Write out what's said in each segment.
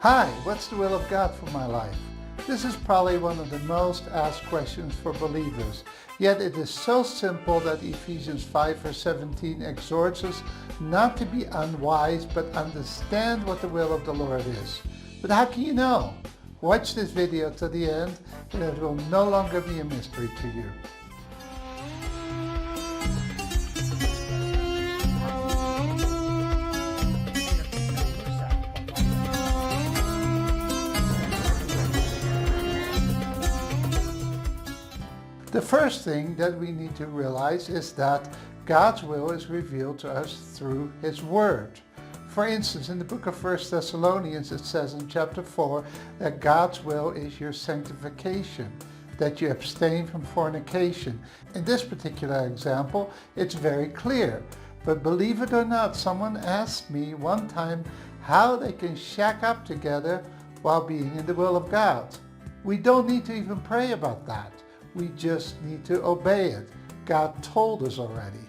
Hi, what's the will of God for my life? This is probably one of the most asked questions for believers, yet it is so simple that Ephesians 5 verse 17 exhorts us not to be unwise but understand what the will of the Lord is. But how can you know? Watch this video to the end and it will no longer be a mystery to you. The first thing that we need to realize is that God's will is revealed to us through His Word. For instance, in the book of 1 Thessalonians it says in chapter 4 that God's will is your sanctification, that you abstain from fornication. In this particular example, it's very clear. But believe it or not, someone asked me one time how they can shack up together while being in the will of God. We don't need to even pray about that. We just need to obey it. God told us already.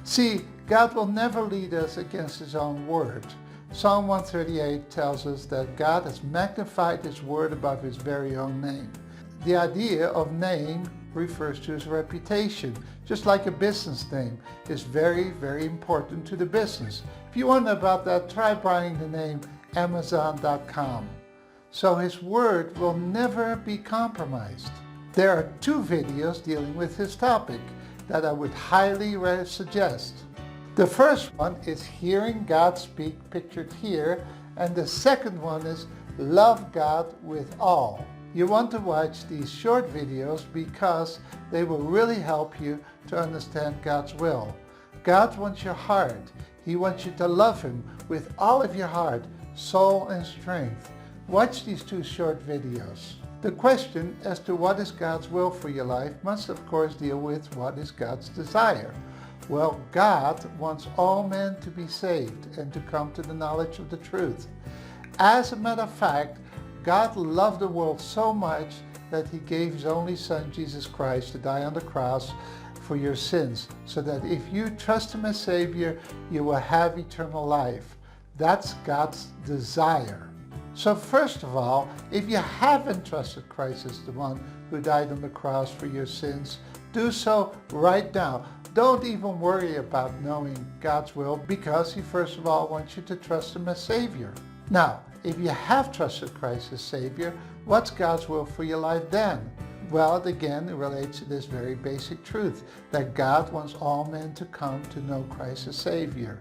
See, God will never lead us against His own word. Psalm 138 tells us that God has magnified His word above His very own name. The idea of name refers to His reputation, just like a business name is very, very important to the business. If you wonder about that, try buying the name Amazon.com. So His word will never be compromised. There are two videos dealing with this topic that I would highly suggest. The first one is Hearing God Speak, pictured here, and the second one is Love God with All. You want to watch these short videos because they will really help you to understand God's will. God wants your heart. He wants you to love Him with all of your heart, soul, and strength. Watch these two short videos. The question as to what is God's will for your life must of course deal with what is God's desire. Well, God wants all men to be saved and to come to the knowledge of the truth. As a matter of fact, God loved the world so much that He gave His only Son, Jesus Christ, to die on the cross for your sins, so that if you trust Him as Savior, you will have eternal life. That's God's desire. So first of all, if you haven't trusted Christ as the one who died on the cross for your sins, do so right now. Don't even worry about knowing God's will, because He first of all wants you to trust Him as Savior. Now, if you have trusted Christ as Savior, what's God's will for your life then? Well, again, it relates to this very basic truth, that God wants all men to come to know Christ as Savior.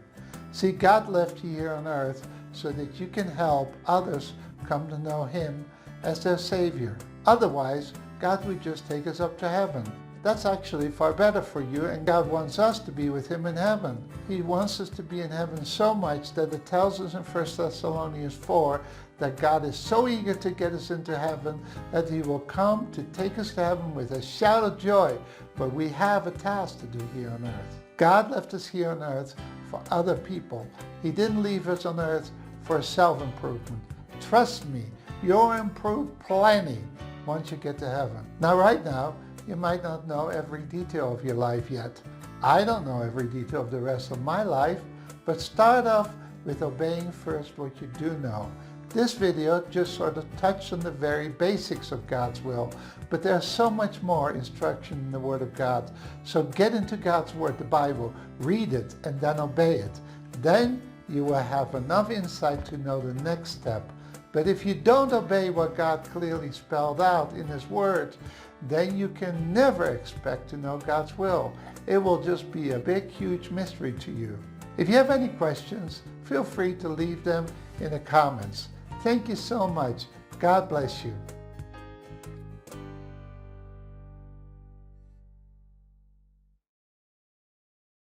See, God left you here on earth so that you can help others come to know Him as their Savior. Otherwise, God would just take us up to heaven. That's actually far better for you, and God wants us to be with Him in heaven. He wants us to be in heaven so much that it tells us in 1 Thessalonians 4 that God is so eager to get us into heaven that He will come to take us to heaven with a shout of joy. But we have a task to do here on earth. God left us here on earth for other people. He didn't leave us on earth for self-improvement. Trust me, you'll improve plenty once you get to heaven. Now right now, you might not know every detail of your life yet. I don't know every detail of the rest of my life, but start off with obeying first what you do know. This video just sort of touched on the very basics of God's will, but there's so much more instruction in the Word of God. So get into God's Word, the Bible, read it, and then obey it. Then you will have enough insight to know the next step. But if you don't obey what God clearly spelled out in His Word, then you can never expect to know God's will. It will just be a big, huge mystery to you. If you have any questions, feel free to leave them in the comments. Thank you so much. God bless you.